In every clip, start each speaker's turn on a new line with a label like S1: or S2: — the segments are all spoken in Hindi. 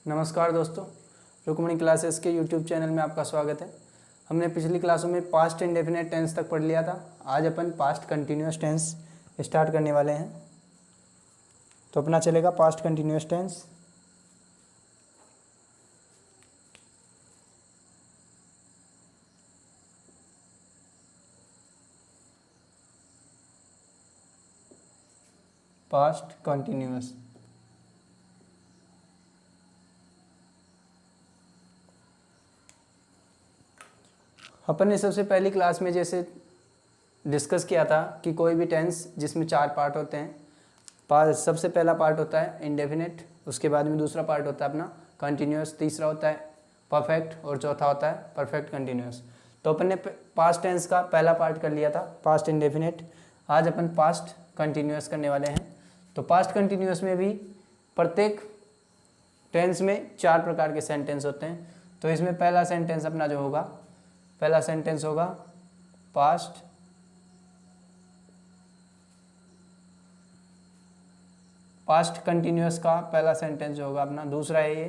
S1: नमस्कार दोस्तों, रुक्मणी क्लासेस के यूट्यूब चैनल में आपका स्वागत है। हमने पिछली क्लासों में पास्ट इंडेफिनिट टेंस तक पढ़ लिया था। आज अपन पास्ट कंटिन्यूअस टेंस स्टार्ट करने वाले हैं। तो अपना चलेगा past continuous tense. Past continuous अपन ने सबसे पहली क्लास में जैसे डिस्कस किया था कि कोई भी टेंस जिसमें 4 पार्ट होते हैं। सबसे पहला पार्ट होता है इंडेफिनिट, उसके बाद में दूसरा पार्ट होता है अपना कंटिन्यूअस, तीसरा होता है परफेक्ट और चौथा होता है परफेक्ट कंटिन्यूअस। तो अपन ने पास्ट टेंस का पहला पार्ट कर लिया था, पास्ट इंडेफिनिट। आज अपन पास्ट कंटिन्यूअस करने वाले हैं। तो पास्ट कंटिन्यूअस में भी प्रत्येक टेंस में 4 प्रकार के सेंटेंस होते हैं। तो इसमें पहला सेंटेंस अपना जो होगा, पहला सेंटेंस होगा पास्ट कंटिन्यूअस का पहला सेंटेंस जो होगा अपना। दूसरा है ये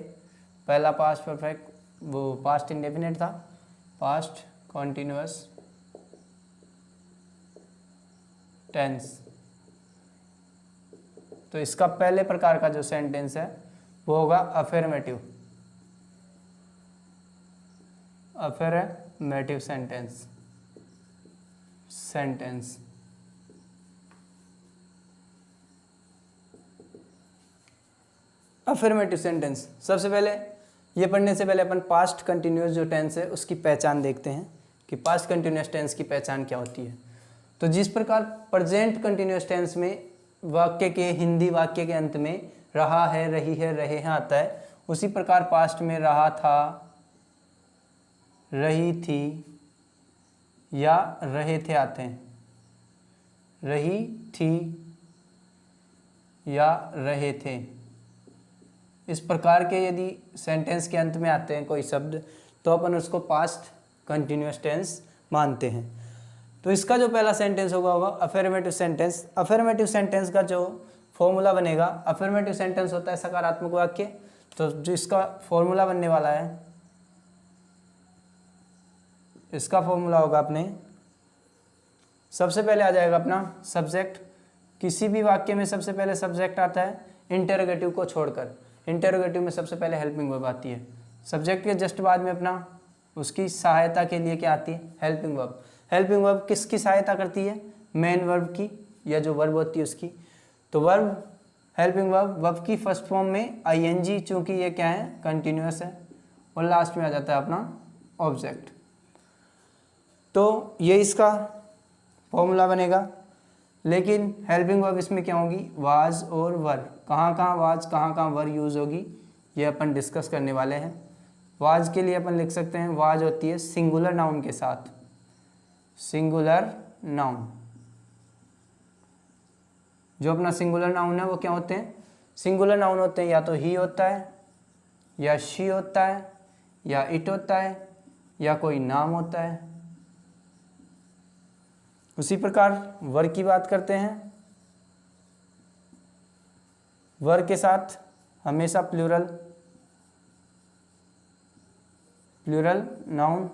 S1: पहला पास्ट परफेक्ट, वो पास्ट इंडेफिनिट था, पास्ट कंटिन्यूअस टेंस। तो इसका पहले प्रकार का जो सेंटेंस है वो होगा अफर्मेटिव सेंटेंस। अफर्मेटिव सेंटेंस सबसे पहले ये पढ़ने से पहले अपन पास्ट कंटिन्यूअस जो टेंस है उसकी पहचान देखते हैं कि पास्ट कंटिन्यूअस टेंस की पहचान क्या होती है। तो जिस प्रकार प्रेजेंट कंटिन्यूअस टेंस में वाक्य के, हिंदी वाक्य के अंत में रहा है, रही है, रहे हैं आता है, उसी प्रकार पास्ट में रहा था, रही थी या रहे थे आते हैं। रही थी या रहे थे, इस प्रकार के यदि सेंटेंस के अंत में आते हैं कोई शब्द तो अपन उसको पास्ट कंटिन्यूअस टेंस मानते हैं। तो इसका जो पहला सेंटेंस होगा अफर्मेटिव सेंटेंस। अफर्मेटिव सेंटेंस का जो फॉर्मूला बनेगा, अफर्मेटिव सेंटेंस होता है सकारात्मक वाक्य। तो जो इसका फॉर्मूला बनने वाला है, इसका फॉर्मूला होगा अपने, सबसे पहले आ जाएगा अपना सब्जेक्ट। किसी भी वाक्य में सबसे पहले सब्जेक्ट आता है इंटरोगेटिव को छोड़कर। इंटरोगेटिव में सबसे पहले हेल्पिंग वर्ब आती है। सब्जेक्ट के जस्ट बाद में अपना उसकी सहायता के लिए क्या आती है, हेल्पिंग वर्ब। हेल्पिंग वर्ब किसकी सहायता करती है, मेन वर्ब की, या जो वर्ब होती है उसकी। तो वर्ब, हेल्पिंग वर्ब की फर्स्ट फॉर्म में आईएनजी, चूंकि ये क्या है, कंटिन्यूअस है, और लास्ट में आ जाता है अपना ऑब्जेक्ट। तो ये इसका फॉर्मूला बनेगा। लेकिन हेल्पिंग वर्ब इसमें क्या होगी, वाज और वर। कहाँ कहाँ वाज, कहाँ कहाँ वर यूज़ होगी, ये अपन डिस्कस करने वाले हैं। वाज के लिए अपन लिख सकते हैं, वाज होती है सिंगुलर नाउन के साथ, सिंगुलर नाउन। जो अपना सिंगुलर नाउन है वो क्या होते हैं, सिंगुलर नाउन होते हैं या तो ही होता है, या शी होता है, या इट होता है, या कोई नाम होता है। उसी प्रकार वर की बात करते हैं। वर के साथ हमेशा प्लूरल नाउन,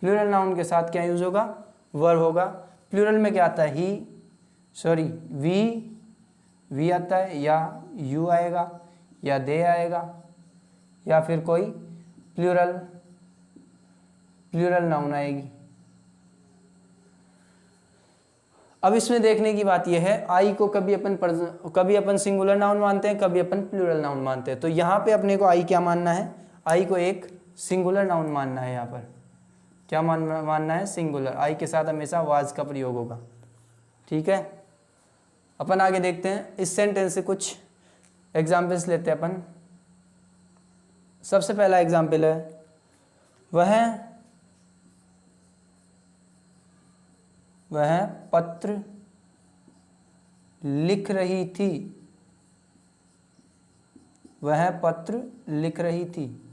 S1: प्लूरल नाउन के साथ क्या यूज होगा, वर होगा। प्लूरल में क्या आता है, वी आता है, या यू आएगा, या दे आएगा, या फिर कोई प्लूरल नाउन आएगी। अब इसमें देखने की बात यह है, आई को कभी अपन सिंगुलर नाउन मानते हैं, कभी अपन प्लूरल नाउन मानते हैं। तो यहाँ पे अपने को आई क्या मानना है, आई को एक सिंगुलर नाउन मानना है। यहाँ पर क्या मानना है, सिंगुलर। आई के साथ हमेशा वाज का प्रयोग होगा। ठीक है, अपन आगे देखते हैं। इस सेंटेंस से कुछ एग्जाम्पल्स लेते हैं अपन। सबसे पहला एग्जाम्पल है, वह पत्र लिख रही थी। वह पत्र लिख रही थी,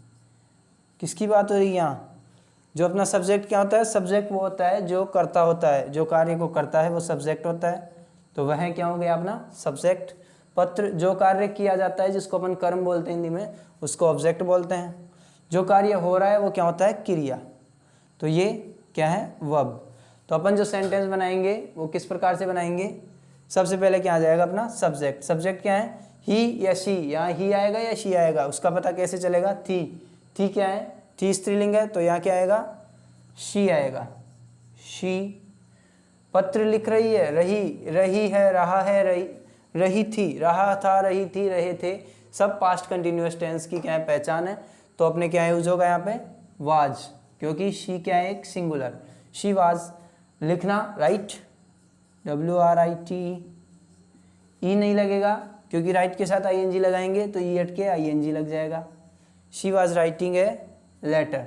S1: किसकी बात हो रही है यहाँ, जो अपना सब्जेक्ट क्या होता है, सब्जेक्ट वो होता है जो करता होता है, जो कार्य को करता है वो सब्जेक्ट होता है। तो वह क्या हो गया अपना सब्जेक्ट। पत्र जो कार्य किया जाता है जिसको अपन कर्म बोलते हैं हिंदी में, उसको ऑब्जेक्ट बोलते हैं। जो कार्य हो रहा है वो क्या होता है, क्रिया। तो ये क्या है, वर्ब। तो अपन जो सेंटेंस बनाएंगे वो किस प्रकार से बनाएंगे, सबसे पहले क्या आ जाएगा अपना सब्जेक्ट। सब्जेक्ट क्या है, ही या शी, यहाँ ही आएगा या शी आएगा उसका पता कैसे चलेगा, थी क्या है, थी स्त्रीलिंग है तो यहाँ क्या आएगा, शी आएगा, शी। पत्र लिख रही है, रही है, रहा है, रही थी, रहा था, रही थी, रहे थे, सब पास्ट कंटिन्यूअस टेंस की क्या है, पहचान है। तो अपने क्या यूज होगा यहाँ पे, वाज, क्योंकि शी क्या है, एक सिंगुलर, शी वाज। लिखना, राइट, WRIT, ई नहीं लगेगा क्योंकि राइट के साथ ING लगाएंगे तो ई हट के ING लग जाएगा। She was writing a letter,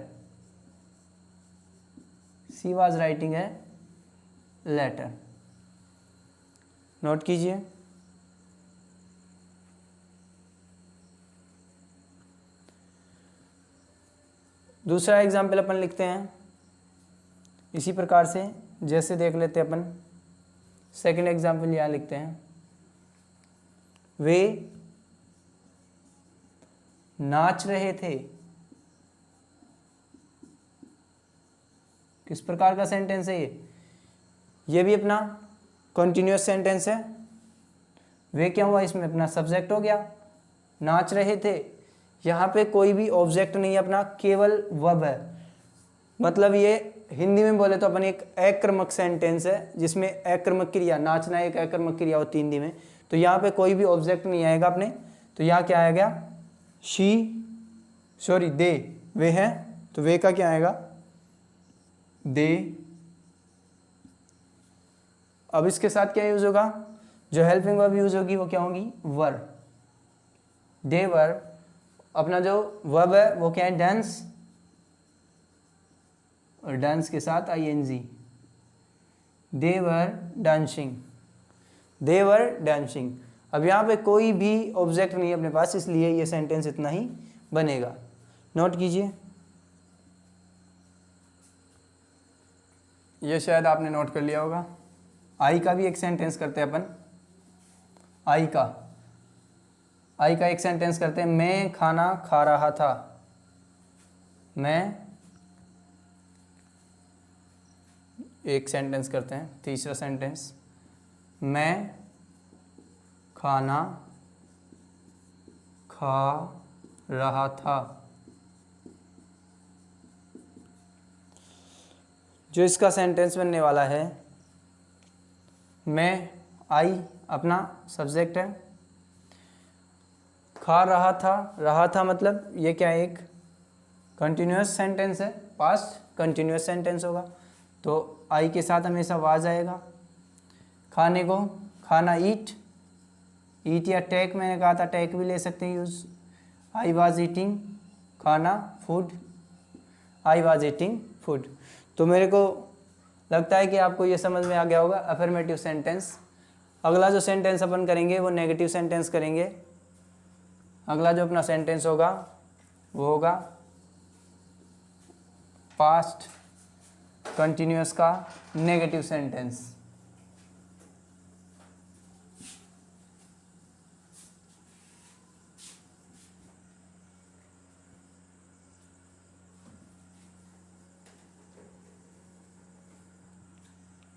S1: she was writing a letter, note कीजिए। दूसरा एग्जाम्पल अपन लिखते हैं इसी प्रकार से, जैसे देख लेते हैं अपन। सेकंड एग्जाम्पल यहाँ लिखते हैं, वे नाच रहे थे। किस प्रकार का सेंटेंस है ये भी अपना कंटिन्यूअस सेंटेंस है। वे क्या हुआ, इसमें अपना सब्जेक्ट हो गया, नाच रहे थे, यहाँ पे कोई भी ऑब्जेक्ट नहीं है अपना, केवल वर्ब है। मतलब ये हिंदी में बोले तो अपन एक अक्रमक सेंटेंस है जिसमें अक्रमक क्रिया, नाचना एक अक्रमक क्रिया होती है हिंदी में। तो यहाँ पे कोई भी ऑब्जेक्ट नहीं आएगा अपने, तो यहाँ क्या आएगा, दे, वे हैं तो वे का क्या आएगा, दे। अब इसके साथ क्या यूज होगा, जो हेल्पिंग वर्ब यूज होगी वो क्या होगी, वर, दे वर। अपना जो वर्ब है वो क्या है, डांस, और डांस के साथ ING, दे वर डांसिंग, दे वर डांसिंग। अब यहाँ पे कोई भी ऑब्जेक्ट नहीं है अपने पास, इसलिए ये सेंटेंस इतना ही बनेगा। नोट कीजिए, ये शायद आपने नोट कर लिया होगा। आई का भी एक सेंटेंस करते हैं अपन, आई का एक सेंटेंस करते हैं, मैं खाना खा रहा था, मैं एक सेंटेंस करते हैं। तीसरा सेंटेंस, मैं खाना खा रहा था। जो इसका सेंटेंस बनने वाला है, मैं, आई अपना सब्जेक्ट है, खा रहा था मतलब ये क्या है, एक कंटिन्यूअस सेंटेंस है, पास्ट कंटिन्यूअस सेंटेंस होगा तो आई के साथ हमेशा वाज आएगा। खाने को, खाना, ईट या टेक, मैंने कहा था टेक भी ले सकते हैं यूज। आई वाज ईटिंग खाना, food, I was eating food. तो मेरे को लगता है कि आपको ये समझ में आ गया होगा अफर्मेटिव सेंटेंस। अगला जो सेंटेंस अपन करेंगे वो नेगेटिव सेंटेंस करेंगे। अगला जो अपना सेंटेंस होगा वो होगा पास्ट कंटिन्यूअस का नेगेटिव सेंटेंस।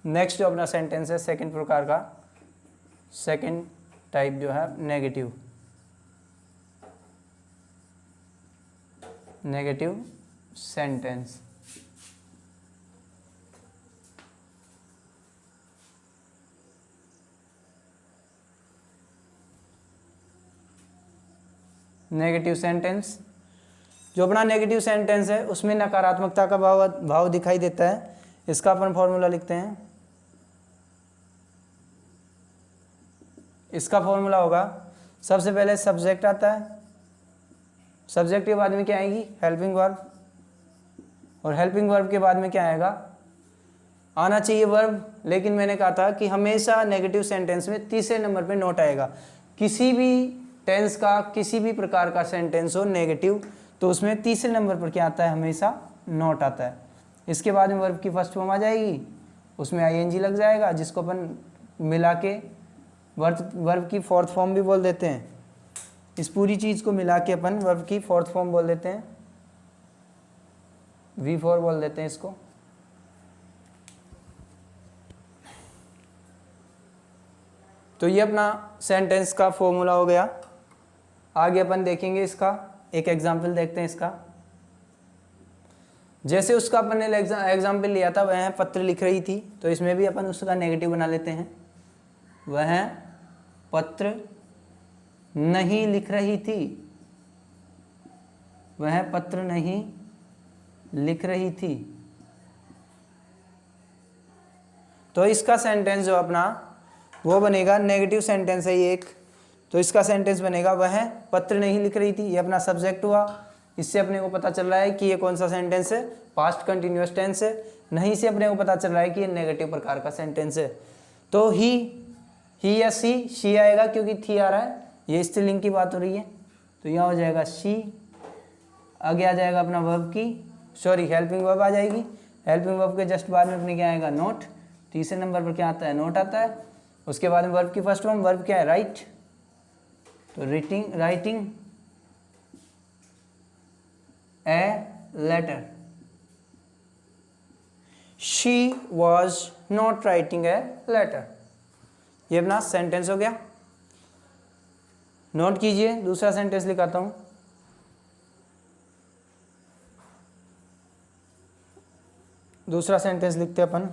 S1: नेक्स्ट जो अपना सेंटेंस है सेकंड प्रकार का, सेकंड टाइप जो है नेगेटिव सेंटेंस। नेगेटिव सेंटेंस, जो अपना नेगेटिव सेंटेंस है उसमें नकारात्मकता का भाव दिखाई देता है। इसका अपन फॉर्मूला लिखते हैं। इसका फॉर्मूला होगा, सबसे पहले सब्जेक्ट आता है, सब्जेक्ट के बाद में क्या आएगी, हेल्पिंग वर्ब, और हेल्पिंग वर्ब के बाद में क्या आएगा, आना चाहिए वर्ब। लेकिन मैंने कहा था कि हमेशा नेगेटिव सेंटेंस में तीसरे नंबर पे नोट आएगा। किसी भी टेंस का, किसी भी प्रकार का सेंटेंस हो नेगेटिव, तो उसमें तीसरे नंबर पर क्या आता है, हमेशा नोट आता है। इसके बाद में वर्ब की फर्स्ट फॉर्म आ जाएगी, उसमें ING लग जाएगा, जिसको अपन मिला के वर्ब की फोर्थ फॉर्म भी बोल देते हैं। इस पूरी चीज़ को मिला के अपन वर्ब की फोर्थ फॉर्म बोल देते हैं, V4 बोल देते हैं इसको। तो ये अपना सेंटेंस का फॉर्मूला हो गया। आगे अपन देखेंगे इसका एक एग्जाम्पल देखते हैं इसका। जैसे उसका अपन ने एग्जाम्पल लिया था, वह पत्र लिख रही थी, तो इसमें भी अपन उसका नेगेटिव बना लेते हैं। वह पत्र नहीं लिख रही थी, वह पत्र नहीं लिख रही थी। तो इसका सेंटेंस जो अपना वो बनेगा, नेगेटिव सेंटेंस है ये एक, तो इसका सेंटेंस बनेगा वह पत्र नहीं लिख रही थी। ये अपना सब्जेक्ट हुआ। इससे अपने को पता चल रहा है कि ये कौन सा सेंटेंस है, पास्ट कंटिन्यूअस टेंस है। नहीं से अपने को पता चल रहा है कि ये नेगेटिव प्रकार का सेंटेंस है। तो ही या शी आएगा क्योंकि थी आ रहा है, ये स्त्रीलिंग की बात हो रही है, तो यहाँ हो जाएगा शी। आगे आ जाएगा अपना वर्ब की हेल्पिंग वर्ब आ जाएगी। हेल्पिंग वर्ब के जस्ट बाद में अपने क्या आएगा, नोट। तीसरे नंबर पर क्या आता है, नोट आता है। उसके बाद में वर्ब की फर्स्ट फॉर्म, वर्ब क्या है, राइट, तो writing a letter. She was not writing a letter. ये अपना सेंटेंस हो गया। नोट कीजिए, दूसरा सेंटेंस लिखाता हूं। दूसरा सेंटेंस लिखते अपन,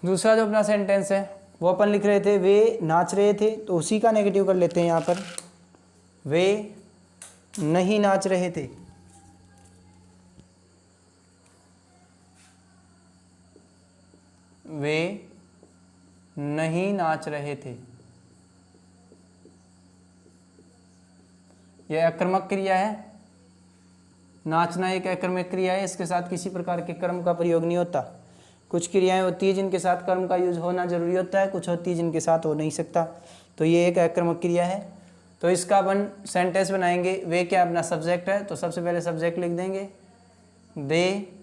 S1: दूसरा जो अपना सेंटेंस है वो अपन लिख रहे थे वे नाच रहे थे, तो उसी का नेगेटिव कर लेते हैं यहाँ पर, वे नहीं नाच रहे थे। वे नहीं नाच रहे थे। यह आक्रामक क्रिया है। नाचना एक आक्रामक क्रिया है, इसके साथ किसी प्रकार के कर्म का प्रयोग नहीं होता। कुछ क्रियाएं होती है जिनके साथ कर्म का यूज होना जरूरी होता है, कुछ होती है जिनके साथ हो नहीं सकता। तो ये एक आक्रामक क्रिया है। तो इसका अपन सेंटेंस बनाएंगे। वे क्या अपना सब्जेक्ट है, तो सबसे पहले सब्जेक्ट लिख देंगे, दे।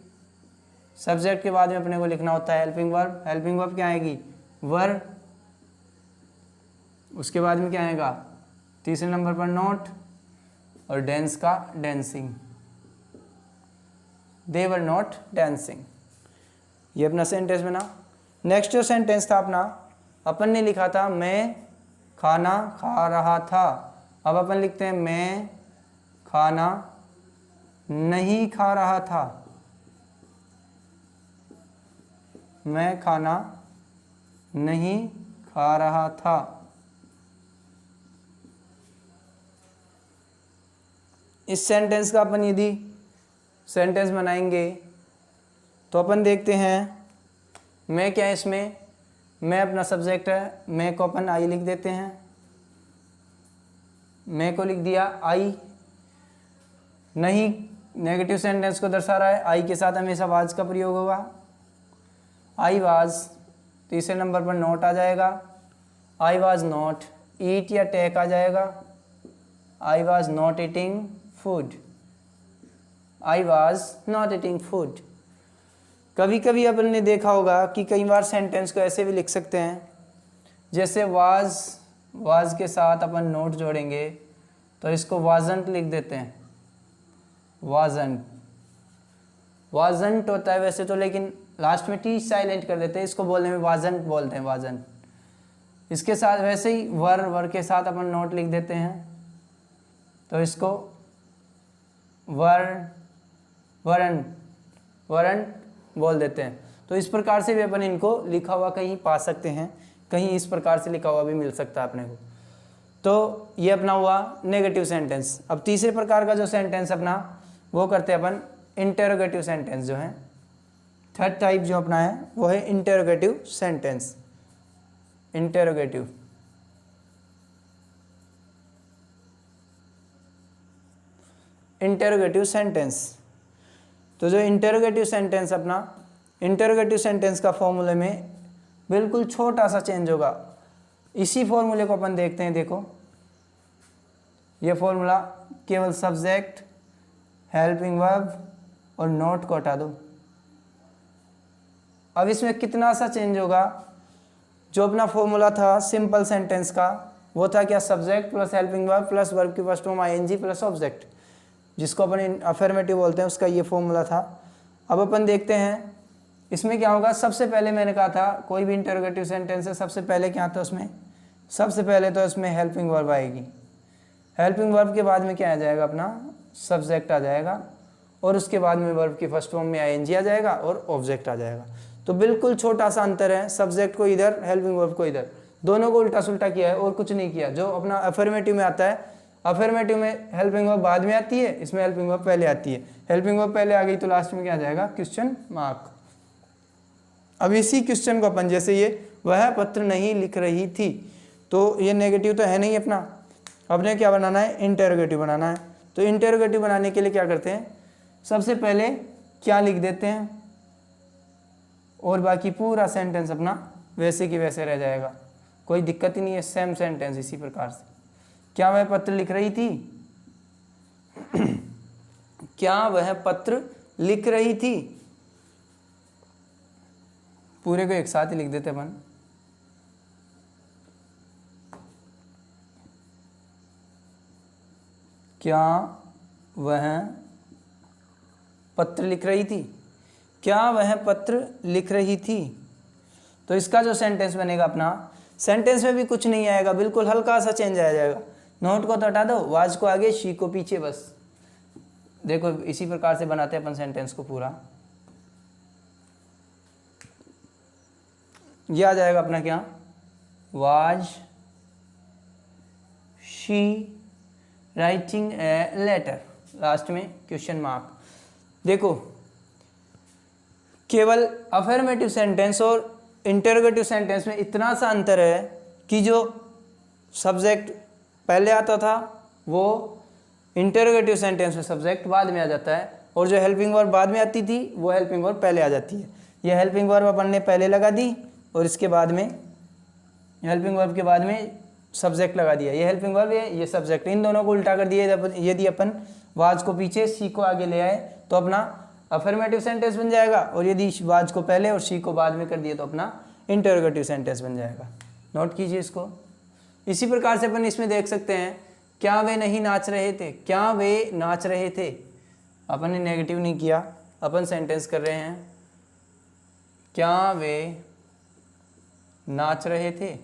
S1: सब्जेक्ट के बाद में अपने को लिखना होता है हेल्पिंग वर्ब। हेल्पिंग वर्ब क्या आएगी, वर। उसके बाद में क्या आएगा, तीसरे नंबर पर नोट, और डेंस का dancing. They were not dancing. ये अपना सेंटेंस बना। नेक्स्ट जो सेंटेंस था अपना, अपन ने लिखा था मैं खाना खा रहा था। अब अपन लिखते हैं मैं खाना नहीं खा रहा था। मैं खाना नहीं खा रहा था। इस सेंटेंस का अपन यदि सेंटेंस बनाएंगे तो अपन देखते हैं मैं क्या है इसमें, मैं अपना सब्जेक्ट है, मैं को अपन आई लिख देते हैं। मैं को लिख दिया आई। नहीं, नेगेटिव सेंटेंस को दर्शा रहा है, आई के साथ हमेशा वाज का प्रयोग होगा। I was. तीसरे नंबर पर नॉट आ जाएगा, आई वाज नॉट। ईट या टेक आ जाएगा, I was not eating food. I was not eating food. कभी कभी अपन ने देखा होगा कि कई बार सेंटेंस को ऐसे भी लिख सकते हैं, जैसे वाज के साथ अपन नोट जोड़ेंगे तो इसको वाजंट लिख देते हैं। वाजंट होता है वैसे तो, लेकिन लास्ट में टी साइलेंट कर देते हैं, इसको बोलने में वाजंट बोलते हैं, वाजंट। इसके साथ वैसे ही वर के साथ अपन नोट लिख देते हैं, तो इसको वरंट बोल देते हैं। तो इस प्रकार से भी अपन इनको लिखा हुआ कहीं पा सकते हैं, कहीं इस प्रकार से लिखा हुआ भी मिल सकता है अपने को। तो ये अपना हुआ नेगेटिव सेंटेंस। अब तीसरे प्रकार का जो सेंटेंस अपना वो करते हैं अपन इंटेरोगेटिव सेंटेंस जो है। थर्ड टाइप जो अपना है वो है इंटेरोगेटिव सेंटेंस। Interrogative sentence. तो जो इंटेरोगेटिव सेंटेंस अपना इंटरोगेटिव सेंटेंस का फॉर्मूले में बिल्कुल छोटा सा चेंज होगा। इसी फॉर्मूले को अपन देखते हैं। देखो ये फॉर्मूला केवल सब्जेक्ट, हेल्पिंग वर्ब और नोट को हटा दो। अब इसमें कितना सा चेंज होगा। जो अपना फॉर्मूला था सिंपल सेंटेंस का वो था क्या, subject plus helping verb plus verb की first form ING plus object, जिसको अपन अफर्मेटिव बोलते हैं, उसका ये फॉर्मूला था। अब अपन देखते हैं इसमें क्या होगा। सबसे पहले मैंने कहा था कोई भी इंटरोगेटिव सेंटेंस है सबसे पहले क्या आता है उसमें, सबसे पहले तो इसमें हेल्पिंग वर्ब आएगी। हेल्पिंग वर्ब के बाद में क्या आ जाएगा, अपना सब्जेक्ट आ जाएगा और उसके बाद में वर्ब की फर्स्ट फॉर्म में आईएनजी आ जाएगा और ऑब्जेक्ट आ जाएगा। तो बिल्कुल छोटा सा अंतर है, सब्जेक्ट को इधर, हेल्पिंग वर्ब को इधर, दोनों को उल्टा सुल्टा किया है और कुछ नहीं किया। जो अपना अफर्मेटिव में आता है, अफर्मेटिव में हेल्पिंग वर्ब बाद में आती है, इसमें हेल्पिंग वर्ब पहले आती है। हेल्पिंग वर्ब पहले आ गई तो लास्ट में क्या आ जाएगा, क्वेश्चन मार्क। अब इसी क्वेश्चन को अपन जैसे ये वह पत्र नहीं लिख रही थी, तो ये नेगेटिव तो है नहीं अपना, अपने क्या बनाना है, इंटरोगेटिव बनाना है। तो इंटरोगेटिव बनाने के लिए क्या करते हैं, सबसे पहले क्या लिख देते हैं और बाकी पूरा सेंटेंस अपना वैसे की वैसे रह जाएगा, कोई दिक्कत ही नहीं है। सेम सेंटेंस इसी प्रकार से, क्या वह पत्र लिख रही थी क्या वह पत्र लिख रही थी, पूरे को एक साथ ही लिख देते अपन। क्या वह पत्र लिख रही थी, क्या वह पत्र लिख रही थी। तो इसका जो सेंटेंस बनेगा अपना, सेंटेंस में भी कुछ नहीं आएगा, बिल्कुल हल्का सा चेंज आ जाएगा। नोट को तो हटा दो, वाज को आगे, शी को पीछे, बस। देखो इसी प्रकार से बनाते हैं अपन सेंटेंस को पूरा। ये आ जाएगा अपना क्या, was she writing a letter, last में क्वेश्चन मार्क। देखो केवल अफर्मेटिव सेंटेंस और इंटरोगेटिव सेंटेंस में इतना सा अंतर है कि जो सब्जेक्ट पहले आता था वो इंटरोगेटिव सेंटेंस में सब्जेक्ट बाद में आ जाता है, और जो हेल्पिंग वर्ब बाद में आती थी वो हेल्पिंग वर्ब पहले आ जाती है। ये हेल्पिंग वर्ब अपन ने पहले लगा दी और इसके बाद में हेल्पिंग वर्ब के बाद में सब्जेक्ट लगा दिया। ये हेल्पिंग वर्ब है, ये सब्जेक्ट, इन दोनों को उल्टा कर दिया। यदि अपन वाज को पीछे, सी को आगे ले आए तो अपना अफर्मेटिव सेंटेंस बन जाएगा, और यदि वाज को पहले और सी को बाद में कर दिए तो अपना इंटरोगेटिव सेंटेंस बन जाएगा। नोट कीजिए इसको। इसी प्रकार से अपन इसमें देख सकते हैं, क्या वे नहीं नाच रहे थे, क्या वे नाच रहे थे, अपन ने नेगेटिव नहीं किया, अपन सेंटेंस कर रहे हैं, क्या वे नाच रहे थे।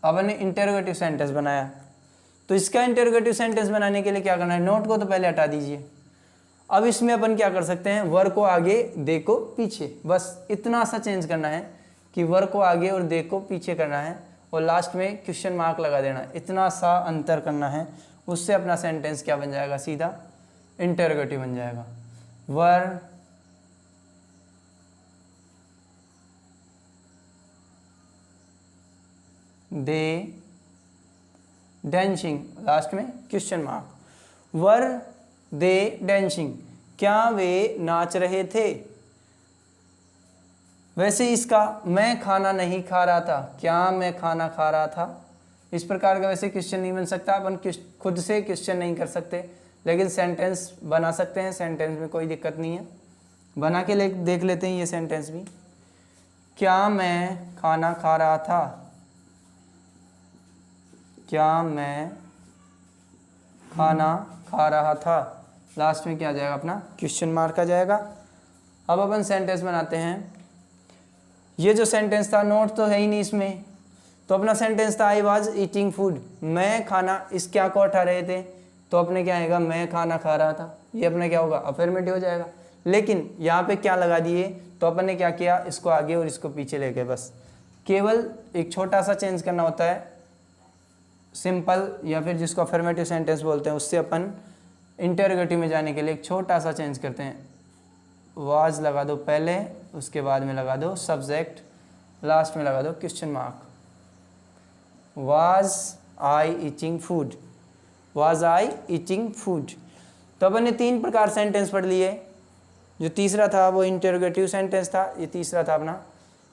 S1: अपन ने इंटरोगेटिव सेंटेंस बनाया, तो इसका इंटरोगेटिव सेंटेंस बनाने के लिए क्या करना है, नोट को तो पहले हटा दीजिए। अब इसमें अपन क्या कर सकते हैं, वर को आगे, दे को पीछे, बस इतना सा चेंज करना है कि वर को आगे और दे को पीछे करना है, और लास्ट में क्वेश्चन मार्क लगा देना है। इतना सा अंतर करना है, उससे अपना सेंटेंस क्या बन जाएगा, सीधा इंटरोगेटिव बन जाएगा। वर दे डांसिंग, लास्ट में क्वेश्चन मार्क। वर दे डांसिंग, क्या वे नाच रहे थे। वैसे इसका मैं खाना नहीं खा रहा था, क्या मैं खाना खा रहा था, इस प्रकार का वैसे क्वेश्चन नहीं बन सकता। अपन खुद से क्वेश्चन नहीं कर सकते, लेकिन सेंटेंस बना सकते हैं, सेंटेंस में कोई दिक्कत नहीं है। बना के देख लेते हैं ये सेंटेंस भी। क्या मैं खाना खा रहा था, क्या मैं खाना खा रहा था, लास्ट में क्या आ जाएगा, अपना क्वेश्चन मार्क आ जाएगा। अब अपन सेंटेंस बनाते हैं। ये जो सेंटेंस था, नोट तो है ही नहीं इसमें, तो अपना सेंटेंस था आई वाज ईटिंग फूड, मैं खाना, इस क्या को हटा रहे थे, तो अपने क्या आएगा, मैं खाना खा रहा था। ये अपने क्या होगा, अफर्मेटिव हो जाएगा। लेकिन यहाँ पे क्या लगा दिए, तो अपन ने क्या किया, इसको आगे और इसको पीछे ले गए। बस केवल एक छोटा सा चेंज करना होता है, सिंपल या फिर जिसको अफर्मेटिव सेंटेंस बोलते हैं, उससे अपन इंटरोगेटिव में जाने के लिए एक छोटा सा चेंज करते हैं। वाज लगा दो पहले, उसके बाद में लगा दो सब्जेक्ट, लास्ट में लगा दो question mark. Was I eating food, was I eating food. तो अपन ने 3 प्रकार सेंटेंस पढ़ लिए। जो तीसरा था वो इंटरोगेटिव सेंटेंस था, ये तीसरा था अपना।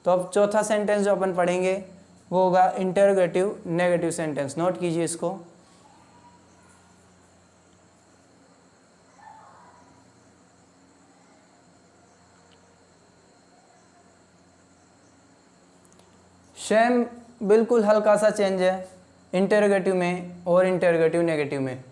S1: तो अब चौथा सेंटेंस जो अपन पढ़ेंगे वो होगा इंटरोगेटिव नेगेटिव सेंटेंस। नोट कीजिए इसको। सेम बिल्कुल हल्का सा चेंज है इंटरोगेटिव में और इंटरोगेटिव नेगेटिव में।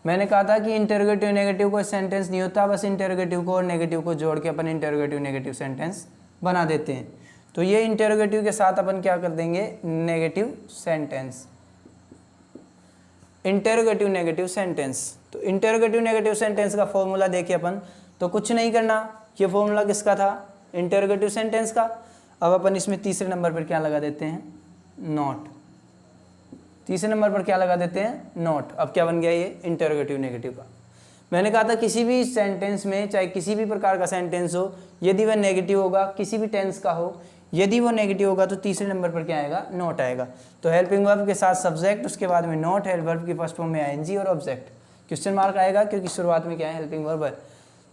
S1: मैंने कहा था कि इंटरोगेटिव नेगेटिव कोई सेंटेंस नहीं होता, बस इंटरोगेटिव को और नेगेटिव को जोड़ के अपन इंटरोगेटिव नेगेटिव सेंटेंस बना देते हैं। तो ये इंटरोगेटिव के साथ अपन क्या कर देंगे, negative sentence, interrogative negative sentence. तो इंटरोगेटिव नेगेटिव सेंटेंस का फॉर्मूला देखिए अपन, तो कुछ नहीं करना, ये फॉर्मूला किसका था, इंटरोगेटिव सेंटेंस का। अब अपन इसमें तीसरे नंबर पर क्या लगा देते हैं, नॉट। तीसरे नंबर पर क्या लगा देते हैं, नॉट। अब क्या बन गया ये इंटरोगेटिव नेगेटिव का। मैंने कहा था किसी भी सेंटेंस में, चाहे किसी भी प्रकार का सेंटेंस हो, यदि वह नेगेटिव होगा, किसी भी टेंस का हो, यदि वो नेगेटिव होगा तो तीसरे नंबर पर क्या आएगा, नॉट आएगा। तो हेल्पिंग वर्ब के साथ सब्जेक्ट, उसके बाद में नॉट, हेल्प वर्ब की फर्स्ट फॉर्म में आईएनजी और ऑब्जेक्ट। क्वेश्चन मार्क आएगा क्योंकि शुरुआत में क्या है, हेल्पिंग वर्ब है।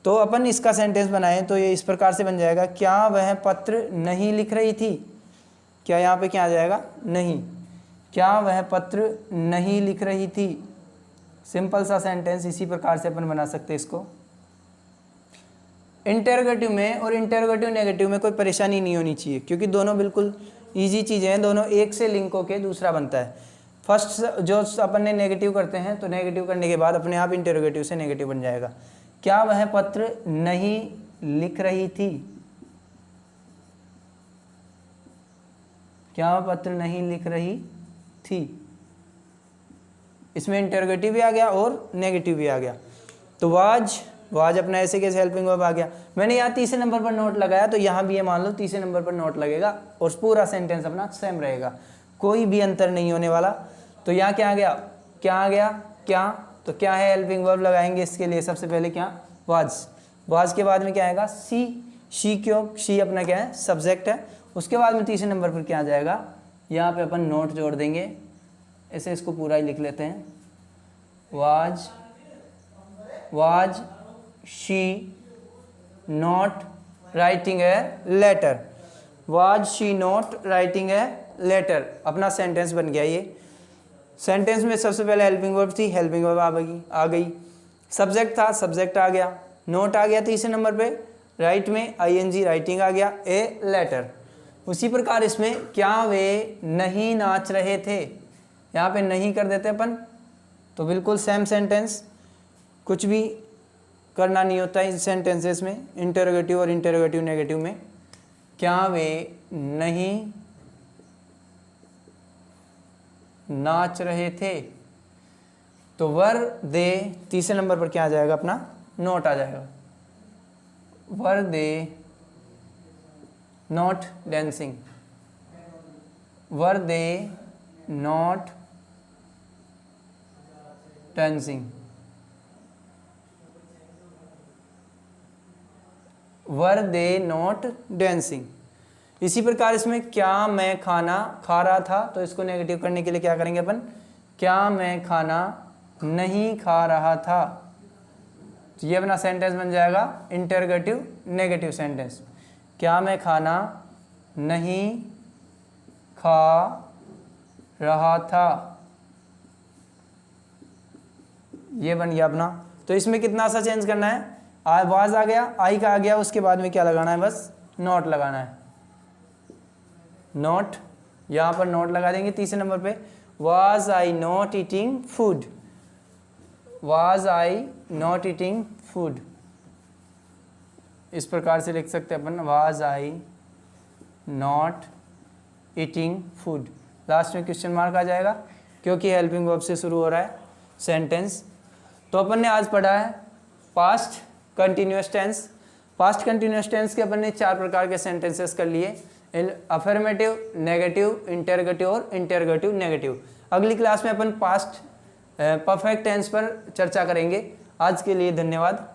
S1: तो अपन इसका सेंटेंस बनाएं तो ये इस प्रकार से बन जाएगा, क्या वह पत्र नहीं लिख रही थी। क्या यहाँ पे क्या आ जाएगा, नहीं। क्या वह पत्र नहीं लिख रही थी। सिंपल सा सेंटेंस, इसी प्रकार से अपन बना सकते हैं इसको। इंटरोगेटिव में और इंटरोगेटिव नेगेटिव में कोई परेशानी नहीं होनी चाहिए, क्योंकि दोनों बिल्कुल ईजी चीज़ें हैं, दोनों एक से लिंक होके दूसरा बनता है। फर्स्ट जो अपन ने नेगेटिव करते हैं, तो नेगेटिव करने के बाद अपने आप इंटरोगेटिव से नेगेटिव बन जाएगा। क्या वह पत्र नहीं लिख रही थी। क्या वह पत्र नहीं लिख रही थी। इसमें इंटरोगेटिव भी आ गया और नेगेटिव भी आ गया। तो वाज अपना ऐसे कैसे हेल्पिंग वर्ब आ गया। मैंने यहाँ तीसरे नंबर पर नोट लगाया, तो यहाँ भी ये मान लो तीसरे नंबर पर नोट लगेगा और पूरा सेंटेंस अपना सेम रहेगा, कोई भी अंतर नहीं होने वाला। तो यहाँ क्या आ गया, क्या आ गया, क्या, तो क्या है, हेल्पिंग वर्ब लगाएंगे इसके लिए। सबसे पहले क्या, वाज के बाद में क्या आएगा, शी क्यों, शी अपना क्या है, सब्जेक्ट है। उसके बाद में तीसरे नंबर पर क्या आ जाएगा, यहाँ पे अपन नोट जोड़ देंगे। ऐसे इसको पूरा ही लिख लेते हैं, was she not writing a letter. Was she not writing a letter, अपना सेंटेंस बन गया। ये सेंटेंस में सबसे पहले हेल्पिंग वर्ब थी, हेल्पिंग वर्ब आ गई। सब्जेक्ट था, सब्जेक्ट आ गया। नोट आ गया तीसरे नंबर पे, राइट में आईएनजी राइटिंग आ गया, ए लेटर। उसी प्रकार इसमें क्या वे नहीं नाच रहे थे, यहाँ पे नहीं कर देते अपन, तो बिल्कुल सेम सेंटेंस, कुछ भी करना नहीं होता इन सेंटेंसेस में, इंटरोगेटिव और इंटरोगेटिव नेगेटिव में। क्या वे नहीं नाच रहे थे, तो वर दे तीसरे नंबर पर क्या आ जाएगा, अपना नोट आ जाएगा। Were they not dancing, were they not dancing, were they not dancing. इसी प्रकार इसमें क्या मैं खाना खा रहा था, तो इसको नेगेटिव करने के लिए क्या करेंगे अपन, क्या मैं खाना नहीं खा रहा था। तो ये अपना सेंटेंस बन जाएगा इंटरोगेटिव नेगेटिव सेंटेंस। क्या मैं खाना नहीं खा रहा था, ये बन गया अपना। तो इसमें कितना सा चेंज करना है, आवाज आ गया, आई का आ गया, उसके बाद में क्या लगाना है, बस नॉट लगाना है। नॉट, यहाँ पर नॉट लगा देंगे तीसरे नंबर पे। Was I not eating food, was I not eating food, इस प्रकार से लिख सकते हैं अपन, was I not eating food. Last में क्वेश्चन मार्क आ जाएगा क्योंकि हेल्पिंग वर्ब से शुरू हो रहा है सेंटेंस। तो अपन ने आज पढ़ा है past continuous tense. Past continuous tense के अपन ने 4 प्रकार के सेंटेंसेस कर लिए, अफर्मेटिव, नेगेटिव, इंटरोगेटिव और इंटरोगेटिव नेगेटिव। अगली क्लास में अपन पास्ट परफेक्ट टेंस पर चर्चा करेंगे। आज के लिए धन्यवाद।